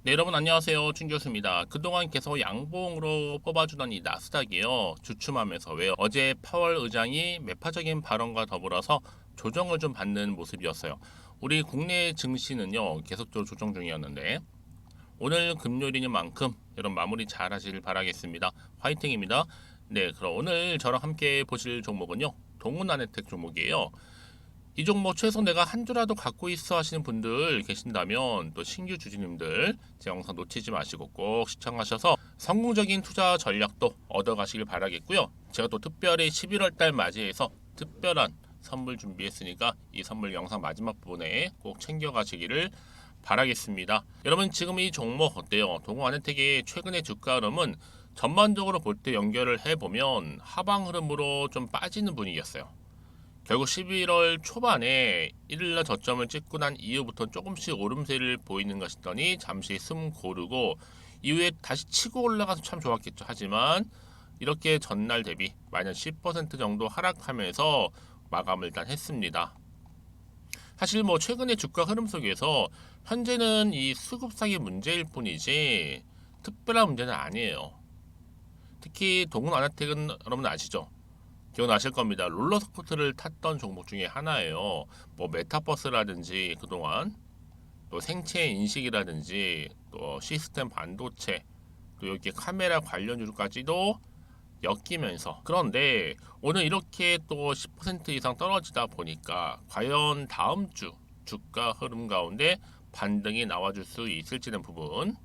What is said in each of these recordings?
네, 여러분 안녕하세요. 춘 교수입니다. 그동안 계속 양봉으로 뽑아주던 이 나스닥이요. 주춤하면서 왜요? 어제 파월 의장이 매파적인 발언과 더불어서 조정을 좀 받는 모습이었어요. 우리 국내 증시는요. 계속적으로 조정 중이었는데 오늘 금요일인 만큼 여러분 마무리 잘 하시길 바라겠습니다. 화이팅입니다. 네, 그럼 오늘 저랑 함께 보실 종목은요. 동훈아네텍 종목이에요. 이 종목 최소 내가 한 주라도 갖고 있어 하시는 분들 계신다면 또 신규 주주님들 제 영상 놓치지 마시고 꼭 시청하셔서 성공적인 투자 전략도 얻어가시길 바라겠고요. 제가 또 특별히 11월 달 맞이해서 특별한 선물 준비했으니까 이 선물 영상 마지막 부분에 꼭 챙겨가시기를 바라겠습니다. 여러분 지금 이 종목 어때요? 동호안혜택의 최근의 주가 흐름은 전반적으로 볼 때 연결을 해보면 하방 흐름으로 좀 빠지는 분위기였어요. 결국 11월 초반에 1일날 저점을 찍고 난 이후부터 조금씩 오름세를 보이는 것이더니 잠시 숨 고르고 이후에 다시 치고 올라가서 참 좋았겠죠. 하지만 이렇게 전날 대비 마이너스 10% 정도 하락하면서 마감을 일단 했습니다. 사실 뭐 최근의 주가 흐름 속에서 현재는 이 수급상의 문제일 뿐이지 특별한 문제는 아니에요. 특히 동훈 아나텍은 여러분 아시죠? 기억나실 겁니다. 롤러코스터를 탔던 종목 중에 하나예요. 뭐 메타버스라든지 그동안 또 생체 인식이라든지 또 시스템 반도체 또 이렇게 카메라 관련주까지도 엮이면서 그런데 오늘 이렇게 또 10% 이상 떨어지다 보니까 과연 다음 주 주가 흐름 가운데 반등이 나와줄 수 있을지는 부분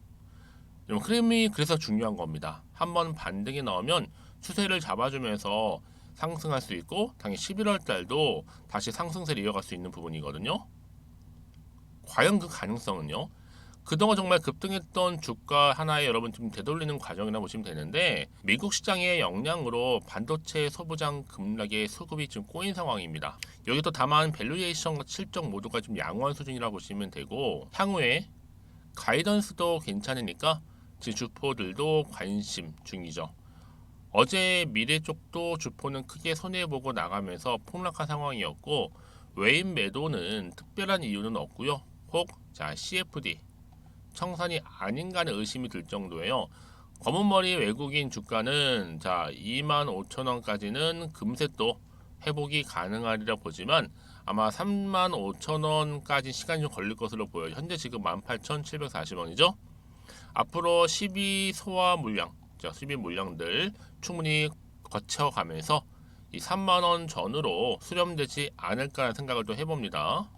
흐름이 그래서 중요한 겁니다. 한번 반등이 나오면 추세를 잡아주면서 상승할 수 있고 당연히 11월 달도 다시 상승세를 이어갈 수 있는 부분이거든요. 과연 그 가능성은요? 그동안 정말 급등했던 주가 하나에 여러분 좀 되돌리는 과정이라 보시면 되는데 미국 시장의 영향으로 반도체 소부장 급락의 수급이 지금 꼬인 상황입니다. 여기도 다만 밸류에이션과 실적 모두가 좀 양호한 수준이라고 보시면 되고 향후에 가이던스도 괜찮으니까 주포들도 관심 중이죠. 어제 미래 쪽도 주포는 크게 손해보고 나가면서 폭락한 상황이었고 외인 매도는 특별한 이유는 없고요. 혹 CFD 청산이 아닌가 하는 의심이 들 정도예요. 검은머리 외국인 주가는 25,000원까지는 금세 또 회복이 가능하리라 보지만 아마 35,000원까지 시간이 좀 걸릴 것으로 보여요. 현재 지금 18,740원이죠. 앞으로 12 소화 물량, 12 물량들 충분히 거쳐가면서 이 3만원 전으로 수렴되지 않을까라는 생각을 또 해봅니다.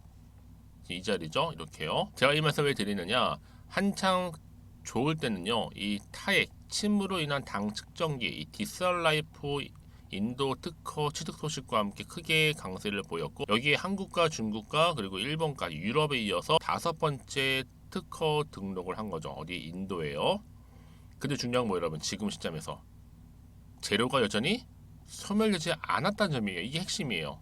이 자리죠. 이렇게요. 제가 이 말씀을 드리느냐, 한창 좋을 때는요, 이 타액, 침으로 인한 당 측정기, 이 디설라이프 인도 특허 취득 소식과 함께 크게 강세를 보였고 여기에 한국과 중국과 그리고 일본까지 유럽에 이어서 다섯 번째 특허 등록을 한 거죠. 어디 인도에요. 근데 중요한 건 뭐 여러분 지금 시점에서 재료가 여전히 소멸되지 않았다는 점이에요. 이게 핵심이에요.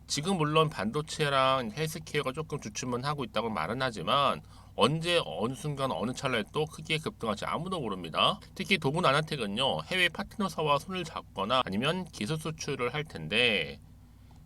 지금 물론 반도체랑 헬스케어가 조금 주춤은 하고 있다고 말은 하지만 언제 어느 순간 어느 찰나에 또 크게 급등할지 아무도 모릅니다. 특히 도군 아나텍은요 해외 파트너사와 손을 잡거나 아니면 기술 수출을 할 텐데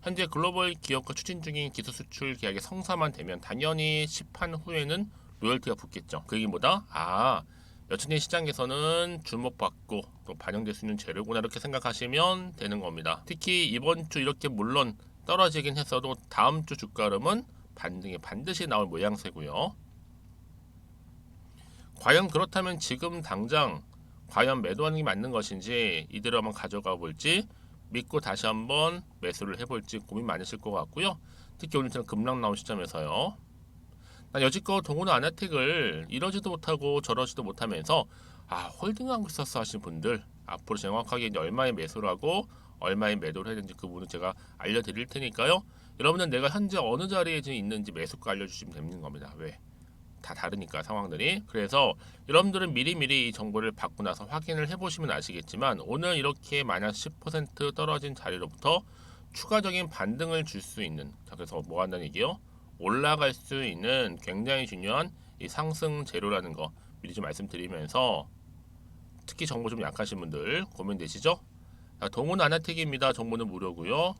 현재 글로벌 기업과 추진 중인 기술 수출 계약이 성사만 되면 당연히 시판 후에는 로열티가 붙겠죠. 그 얘기 뭐다? 여전히 시장에서는 주목받고 또 반영될 수 있는 재료구나 이렇게 생각하시면 되는 겁니다. 특히 이번 주 이렇게 물론 떨어지긴 했어도 다음 주 주가 흐름은 반등이 반드시 나올 모양새고요. 과연 그렇다면 지금 당장 과연 매도하는 게 맞는 것인지 이대로 한번 가져가 볼지 믿고 다시 한번 매수를 해볼지 고민 많으실 것 같고요. 특히 오늘처럼 급락 나온 시점에서요. 난 여지껏 동훈 아나텍을 이러지도 못하고 저러지도 못하면서 홀딩하고 있었어 하시는 분들 앞으로 정확하게 얼마에 매수를 하고 얼마에 매도를 해야 되는지 그 부분은 제가 알려드릴 테니까요. 여러분은 내가 현재 어느 자리에 지금 있는지 매수가 알려주시면 되는 겁니다. 왜? 다 다르니까 상황들이. 그래서 여러분들은 미리미리 이 정보를 받고 나서 확인을 해보시면 아시겠지만 오늘 이렇게 마이너스 10% 떨어진 자리로부터 추가적인 반등을 줄 수 있는 그래서 뭐 한다는 얘기요? 올라갈 수 있는 굉장히 중요한 이 상승 재료라는 거 미리 좀 말씀드리면서 특히 정보 좀 약하신 분들 고민되시죠? 동훈 아나텍입니다. 정보는 무료고요.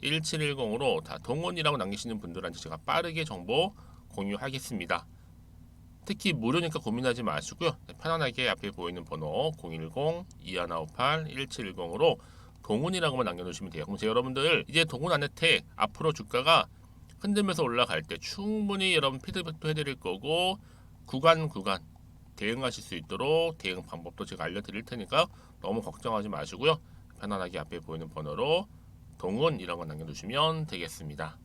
010-2158-1710으로 다 동훈이라고 남기시는 분들한테 제가 빠르게 정보 공유하겠습니다. 특히 무료니까 고민하지 마시고요. 편안하게 앞에 보이는 번호 010-2158-1710으로 동훈이라고만 남겨놓으시면 돼요. 그럼 여러분들 이제 동훈 안혜택 앞으로 주가가 흔들면서 올라갈 때 충분히 여러분 피드백도 해드릴 거고 구간 대응하실 수 있도록 대응 방법도 제가 알려드릴 테니까 너무 걱정하지 마시고요. 편안하게 앞에 보이는 번호로 동훈이라고 남겨두시면 되겠습니다.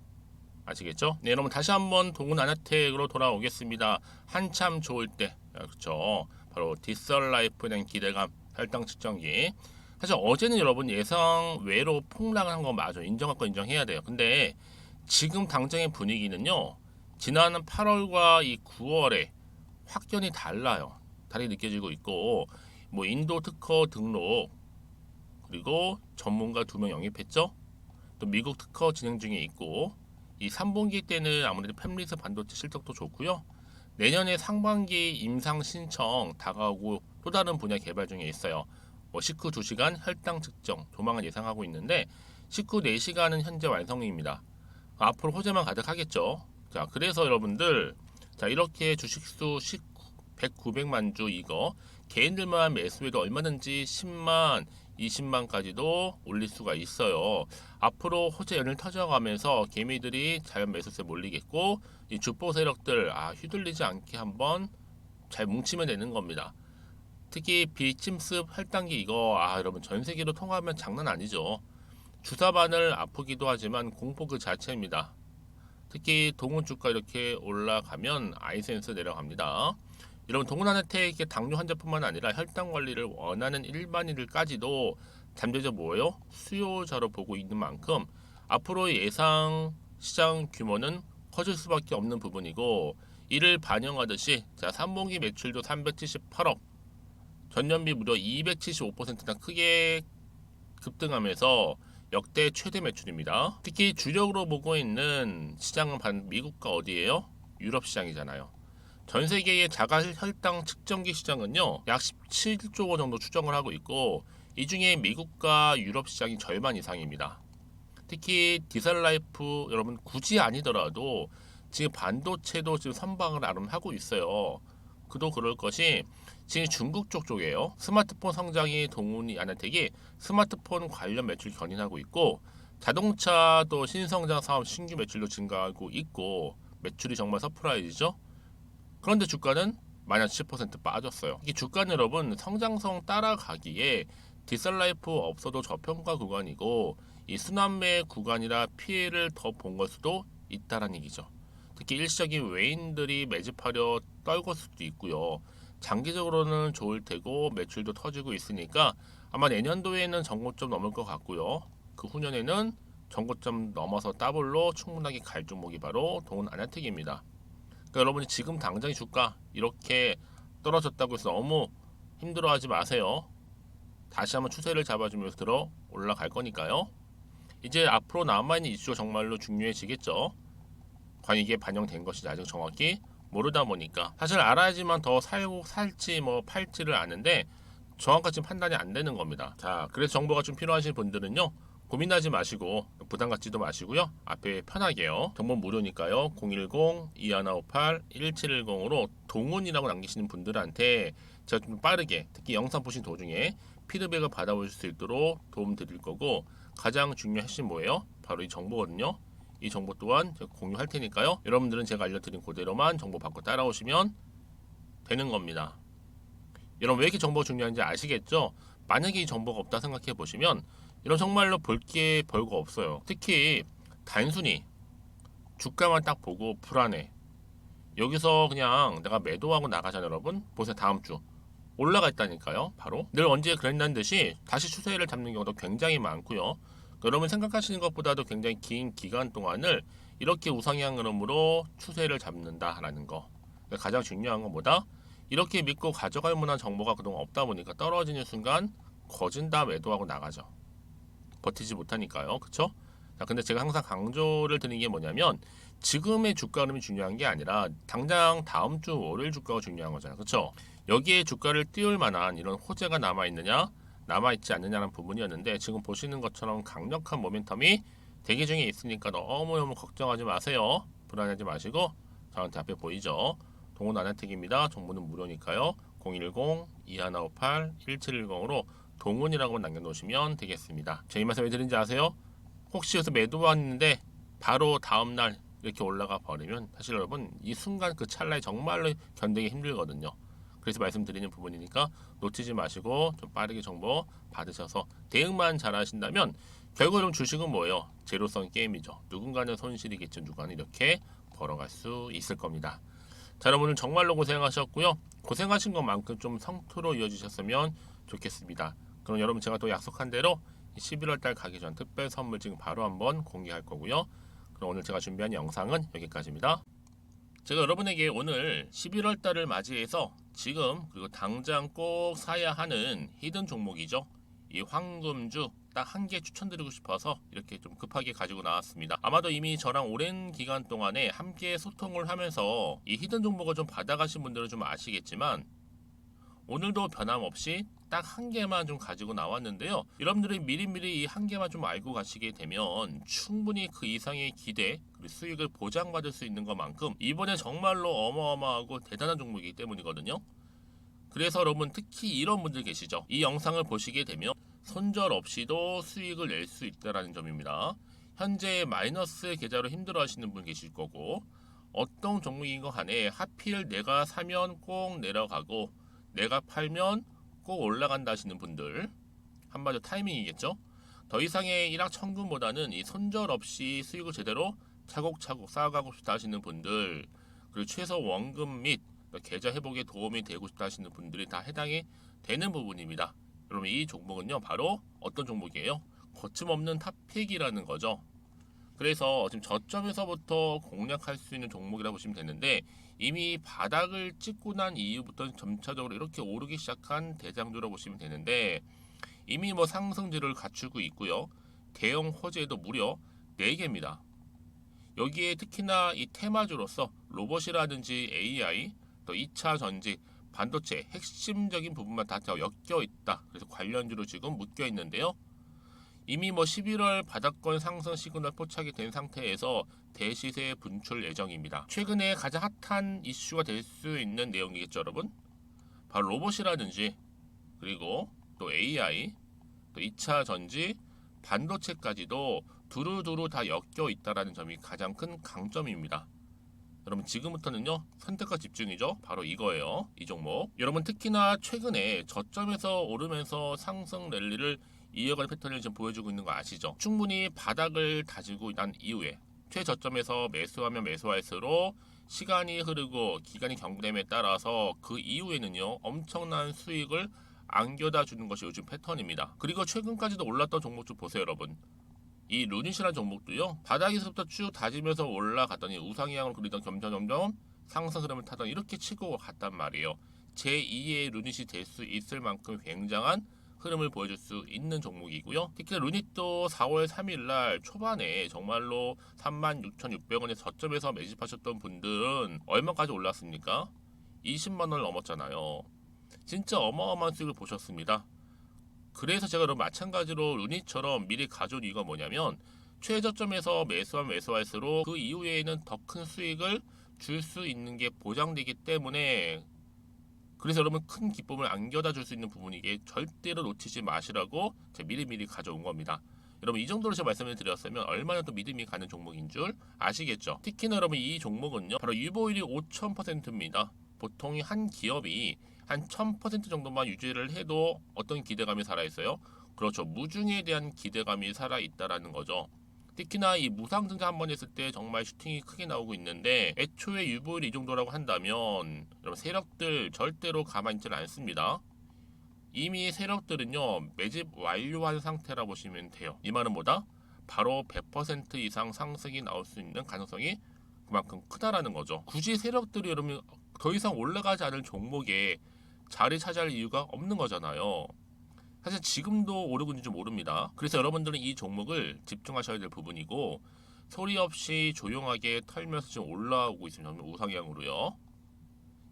아시겠죠? 네, 여러분 다시 한번 동훈 안혜택으로 돌아오겠습니다. 한참 좋을 때, 그렇죠? 바로 디설라이프에 대한 기대감, 할당 측정기. 사실 어제는 여러분 예상 외로 폭락한 거 맞아, 인정할 거 인정해야 돼요. 근데 지금 당장의 분위기는요, 지난 8월과 이 9월에 확연히 달라요. 다르게 느껴지고 있고, 뭐 인도 특허 등록, 그리고 전문가 2명 영입했죠. 또 미국 특허 진행 중에 있고, 이 3분기 때는 아무래도 팹리스 반도체 실적도 좋고요. 내년에 상반기 임상 신청 다가오고 또 다른 분야 개발 중에 있어요. 뭐 식후 2시간 혈당 측정 조만간 예상하고 있는데 식후 4시간은 현재 완성입니다. 앞으로 호재만 가득하겠죠. 자, 그래서 여러분들 자 이렇게 주식수 100, 900만 주 이거 개인들만 매수해도 얼마든지 10만, 20만까지도 올릴 수가 있어요. 앞으로 호재 연일 터져가면서 개미들이 자연 매수세 몰리겠고 이 주보 세력들 휘둘리지 않게 한번 잘 뭉치면 되는 겁니다. 특히 비침습 할당기 이거 여러분 전 세계로 통하면 장난 아니죠. 주사바늘 아프기도 하지만 공포 그 자체입니다. 특히 동원 주가 이렇게 올라가면 아이센스 내려갑니다. 여러분 동원 안혜택의 당뇨 환자뿐만 아니라 혈당 관리를 원하는 일반인들까지도 잠재적 뭐예요? 수요자로 보고 있는 만큼 앞으로 예상 시장 규모는 커질 수밖에 없는 부분이고 이를 반영하듯이 자 3분기 매출도 378억 전년비 무려 275%나 크게 급등하면서 역대 최대 매출입니다. 특히 주력으로 보고 있는 시장은 미국과 어디예요? 유럽 시장이잖아요. 전 세계의 자가 혈당 측정기 시장은요 약 17조 원 정도 추정을 하고 있고 이 중에 미국과 유럽 시장이 절반 이상입니다. 특히 디설라이프 여러분 굳이 아니더라도 지금 반도체도 지금 선방을 나름하고 있어요. 그도 그럴 것이 지금 중국 쪽이에요. 스마트폰 성장이 동훈이 안혜택이 스마트폰 관련 매출 견인하고 있고 자동차도 신성장 사업 신규 매출도 증가하고 있고 매출이 정말 서프라이즈죠. 그런데 주가는 마이너스 10% 빠졌어요. 이 주가는 여러분 성장성 따라가기에 디설라이프 없어도 저평가 구간이고 이 순환매 구간이라 피해를 더 본 걸 수도 있다는 얘기죠. 특히 일시적인 외인들이 매집하려 떨굴 수도 있고요. 장기적으로는 좋을 테고 매출도 터지고 있으니까 아마 내년도에는 전고점 넘을 것 같고요. 그 후년에는 전고점 넘어서 더블로 충분하게 갈 종목이 바로 동훈 안혜택입니다. 그러니까 여러분이 지금 당장 주가 이렇게 떨어졌다고 해서 너무 힘들어하지 마세요. 다시 한번 추세를 잡아주면서 들어 올라갈 거니까요. 이제 앞으로 남아있는 이슈가 정말로 중요해지겠죠. 과연 이게 반영된 것인지 아직 정확히 모르다 보니까 사실 알아야지만 더 살고 살지 뭐 팔지를 아는데 정확한 지금 판단이 안 되는 겁니다. 자, 그래서 정보가 좀 필요하신 분들은요. 고민하지 마시고 부담 갖지도 마시고요. 앞에 편하게요. 정보 무료니까요. 010-2158-1710으로 동훈이라고 남기시는 분들한테 제가 좀 빠르게 특히 영상 보신 도중에 피드백을 받아보실 수 있도록 도움 드릴 거고 가장 중요한 핵심 뭐예요? 바로 이 정보거든요. 이 정보 또한 제가 공유할 테니까요. 여러분들은 제가 알려드린 그대로만 정보 받고 따라오시면 되는 겁니다. 여러분 왜 이렇게 정보가 중요한지 아시겠죠? 만약에 이 정보가 없다 생각해 보시면 이런 정말로 볼 게 별거 없어요. 특히 단순히 주가만 딱 보고 불안해. 여기서 그냥 내가 매도하고 나가잖아요, 여러분. 보세요, 다음 주 올라가 있다니까요. 바로 늘 언제 그랬다는 듯이 다시 추세를 잡는 경우도 굉장히 많고요. 여러분 생각하시는 것보다도 굉장히 긴 기간 동안을 이렇게 우상향 흐름으로 추세를 잡는다라는 거. 가장 중요한 건 뭐다? 이렇게 믿고 가져갈 만한 정보가 그동안 없다 보니까 떨어지는 순간 거진다 매도하고 나가죠. 버티지 못하니까요. 그쵸? 자, 근데 제가 항상 강조를 드리는 게 뭐냐면 지금의 주가 흐름이 중요한 게 아니라 당장 다음 주 월요일 주가가 중요한 거잖아요. 그쵸? 여기에 주가를 띄울 만한 이런 호재가 남아있느냐 남아있지 않느냐는 부분이었는데 지금 보시는 것처럼 강력한 모멘텀이 대기 중에 있으니까 너무너무 걱정하지 마세요. 불안하지 마시고 저한테 앞에 보이죠? 동원 아나텍입니다. 정보는 무료니까요. 010-2158-1710으로 동원이라고 남겨놓으시면 되겠습니다. 제 이 말씀 왜 드린지 아세요? 혹시 여기서 매도했는데 바로 다음날 이렇게 올라가 버리면 사실 여러분 이 순간 그 찰나에 정말로 견디기 힘들거든요. 그래서 말씀드리는 부분이니까 놓치지 마시고 좀 빠르게 정보 받으셔서 대응만 잘 하신다면 결국 좀 주식은 뭐예요? 제로성 게임이죠. 누군가는 손실이겠죠. 누군가는 이렇게 벌어갈 수 있을 겁니다. 자, 여러분 정말로 고생하셨고요. 고생하신 것만큼 좀 성투로 이어지셨으면 좋겠습니다. 그럼 여러분 제가 또 약속한 대로 11월 달 가기 전 특별 선물 지금 바로 한번 공개할 거고요. 그럼 오늘 제가 준비한 영상은 여기까지입니다. 제가 여러분에게 오늘 11월 달을 맞이해서 지금 그리고 당장 꼭 사야 하는 히든 종목이죠. 이 황금주 딱 한 개 추천드리고 싶어서 이렇게 좀 급하게 가지고 나왔습니다. 아마도 이미 저랑 오랜 기간 동안에 함께 소통을 하면서 이 히든 종목을 좀 받아가신 분들은 좀 아시겠지만 오늘도 변함없이 딱 한 개만 좀 가지고 나왔는데요. 여러분들이 미리미리 이 한 개만 좀 알고 가시게 되면 충분히 그 이상의 기대 그리고 수익을 보장받을 수 있는 것만큼 이번에 정말로 어마어마하고 대단한 종목이기 때문이거든요. 그래서 여러분 특히 이런 분들 계시죠. 이 영상을 보시게 되면 손절 없이도 수익을 낼 수 있다는 점입니다. 현재 마이너스 계좌로 힘들어 하시는 분 계실 거고 어떤 종목인 거 간에 하필 내가 사면 꼭 내려가고 내가 팔면 꼭 올라간다 하시는 분들 한마디로 타이밍이겠죠. 더 이상의 일확천금보다는 이 손절 없이 수익을 제대로 차곡차곡 쌓아가고 싶다 하시는 분들 그리고 최소 원금 및 계좌 회복에 도움이 되고 싶다 하시는 분들이 다 해당이 되는 부분입니다. 여러분 이 종목은요 바로 어떤 종목이에요? 거침없는 탑픽이라는 거죠. 그래서 지금 저점에서부터 공략할 수 있는 종목이라고 보시면 되는데 이미 바닥을 찍고 난 이후부터 점차적으로 이렇게 오르기 시작한 대장주라고 보시면 되는데 이미 뭐 상승지를 갖추고 있고요. 대형 호재도 무려 4개입니다. 여기에 특히나 이 테마주로서 로봇이라든지 AI, 또 2차 전지, 반도체 핵심적인 부분만 다 엮여 있다. 그래서 관련주로 지금 묶여 있는데요. 이미 뭐 11월 바닥권 상승 시그널 포착이 된 상태에서 대시세 분출 예정입니다. 최근에 가장 핫한 이슈가 될 수 있는 내용이겠죠, 여러분? 바로 로봇이라든지 그리고 또 AI, 또 2차 전지, 반도체까지도 두루두루 다 엮여 있다는 점이 가장 큰 강점입니다. 여러분 지금부터는요 선택과 집중이죠. 바로 이거예요. 이 종목. 여러분 특히나 최근에 저점에서 오르면서 상승 랠리를 이어갈 패턴을 지금 보여주고 있는 거 아시죠? 충분히 바닥을 다지고 난 이후에 최저점에서 매수하면 매수할수록 시간이 흐르고 기간이 경과됨에 따라서 그 이후에는요 엄청난 수익을 안겨다 주는 것이 요즘 패턴입니다. 그리고 최근까지도 올랐던 종목 좀 보세요, 여러분. 이 루닛이라는 종목도요 바닥에서부터 쭉 다지면서 올라갔더니 우상향으로 그리던 점점 상승 흐름을 타던 이렇게 치고 갔단 말이에요. 제2의 루닛이 될 수 있을 만큼 굉장한 흐름을 보여줄 수 있는 종목이고요. 특히 루닛도 4월 3일날 초반에 정말로 36,600원의 저점에서 매집하셨던 분들은 얼마까지 올랐습니까? 20만원을 넘었잖아요. 진짜 어마어마한 수익을 보셨습니다. 그래서 제가 여러분 마찬가지로 루닛처럼 미리 가져온 이유가 뭐냐면 최저점에서 매수하면 매수할수록 그 이후에는 더 큰 수익을 줄 수 있는 게 보장되기 때문에 그래서 여러분 큰 기쁨을 안겨다 줄 수 있는 부분이기에 절대로 놓치지 마시라고 제가 미리미리 가져온 겁니다. 여러분 이 정도로 제가 말씀을 드렸으면 얼마나 또 믿음이 가는 종목인 줄 아시겠죠? 특히나 여러분 이 종목은요 바로 유보율이 5000%입니다. 보통 한 기업이 한 1000% 정도만 유지를 해도 어떤 기대감이 살아있어요? 그렇죠. 무중에 대한 기대감이 살아있다라는 거죠. 특히나 이 무상증자 한번 했을 때 정말 슈팅이 크게 나오고 있는데 애초에 유보율이 이 정도라고 한다면 여러분 세력들 절대로 가만히 있지는 않습니다. 이미 세력들은요 매집 완료한 상태라 보시면 돼요. 이 말은 뭐다? 바로 100% 이상 상승이 나올 수 있는 가능성이 그만큼 크다라는 거죠. 굳이 세력들이 여러분 더 이상 올라가지 않을 종목에 자리 차지할 이유가 없는 거잖아요. 사실 지금도 오르고 있는지 모릅니다. 그래서 여러분들은 이 종목을 집중하셔야 될 부분이고 소리 없이 조용하게 털면서 지금 올라오고 있습니다. 우상향으로요.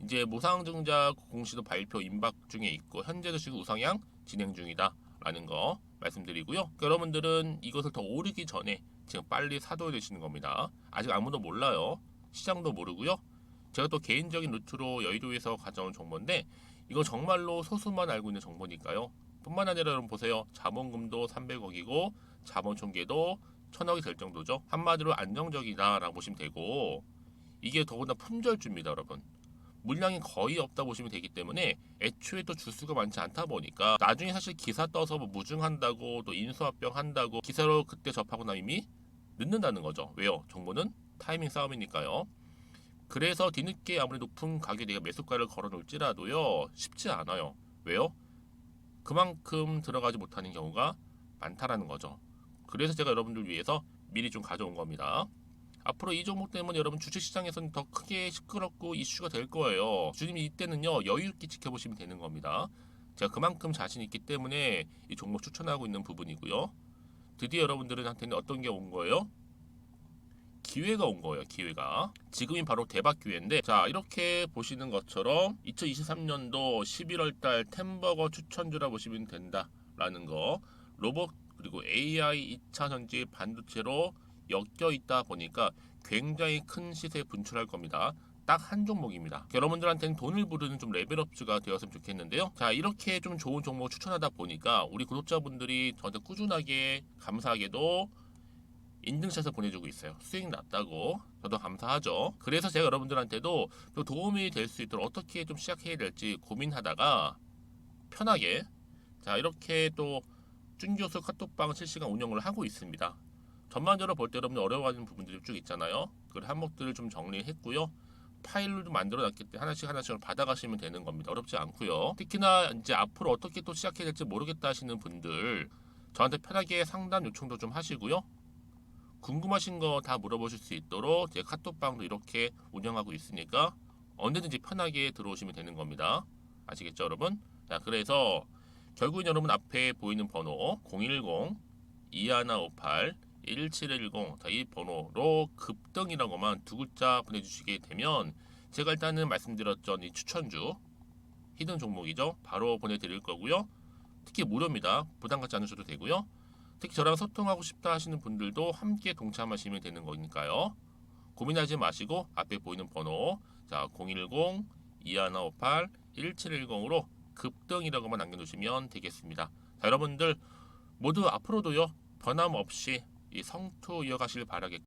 이제 무상증자 공시도 발표 임박 중에 있고 현재도 지금 우상향 진행 중이다 라는 거 말씀드리고요. 그러니까 여러분들은 이것을 더 오르기 전에 지금 빨리 사둬야 되시는 겁니다. 아직 아무도 몰라요. 시장도 모르고요. 제가 또 개인적인 루트로 여의도에서 가져온 정보인데 이거 정말로 소수만 알고 있는 정보니까요. 뿐만 아니라 여러분 보세요. 자본금도 300억이고 자본 총계도 1000억이 될 정도죠. 한마디로 안정적이다라고 보시면 되고 이게 더구나 품절주입니다, 여러분. 물량이 거의 없다 보시면 되기 때문에 애초에 또 주수가 많지 않다 보니까 나중에 사실 기사 떠서 뭐 무증한다고 또 인수합병 한다고 기사로 그때 접하고 나면 이미 늦는다는 거죠. 왜요? 정보는 타이밍 싸움이니까요. 그래서 뒤늦게 아무리 높은 가격에 내가 매수가를 걸어 놓을지라도요 쉽지 않아요. 왜요? 그만큼 들어가지 못하는 경우가 많다라는 거죠. 그래서 제가 여러분들 위해서 미리 좀 가져온 겁니다. 앞으로 이 종목 때문에 여러분 주식시장에서는 더 크게 시끄럽고 이슈가 될 거예요. 주님 이때는요 여유 있게 지켜보시면 되는 겁니다. 제가 그만큼 자신 있기 때문에 이 종목 추천하고 있는 부분이고요. 드디어 여러분들한테는 어떤 게 온 거예요? 기회가 온 거예요. 기회가. 지금이 바로 대박 기회인데 자 이렇게 보시는 것처럼 2023년도 11월달 템버거 추천주라 보시면 된다라는 거. 로봇 그리고 AI 2차 전지 반도체로 엮여 있다 보니까 굉장히 큰 시세 분출할 겁니다. 딱 한 종목입니다. 여러분들한테는 돈을 부르는 좀 레벨업주가 되었으면 좋겠는데요. 자 이렇게 좀 좋은 종목 추천하다 보니까 우리 구독자분들이 저한테 꾸준하게 감사하게도 인증샷을 보내주고 있어요. 수익 났다고. 저도 감사하죠. 그래서 제가 여러분들한테도 또 도움이 될 수 있도록 어떻게 좀 시작해야 될지 고민하다가 편하게 자 이렇게 또 준교수 카톡방 실시간 운영을 하고 있습니다. 전반적으로 볼 때 여러분들 어려워하는 부분들이 쭉 있잖아요. 그 항목들을 좀 정리했고요. 파일로 좀 만들어 놨기 때문에 하나씩 받아가시면 되는 겁니다. 어렵지 않고요. 특히나 이제 앞으로 어떻게 또 시작해야 될지 모르겠다 하시는 분들 저한테 편하게 상담 요청도 좀 하시고요. 궁금하신 거 다 물어보실 수 있도록 제 카톡방도 이렇게 운영하고 있으니까 언제든지 편하게 들어오시면 되는 겁니다. 아시겠죠, 여러분? 자, 그래서 결국은 여러분 앞에 보이는 번호 010-2158-1710 자, 이 번호로 급등이라고만 두 글자 보내주시게 되면 제가 일단은 말씀드렸던 이 추천주 히든 종목이죠. 바로 보내드릴 거고요. 특히 무료입니다. 부담 갖지 않으셔도 되고요. 특히 저랑 소통하고 싶다 하시는 분들도 함께 동참하시면 되는 거니까요. 고민하지 마시고 앞에 보이는 번호 자 010-2158-1710으로 급등이라고만 남겨주시면 되겠습니다. 자, 여러분들 모두 앞으로도요 변함없이 이 성투 이어가시길 바라겠고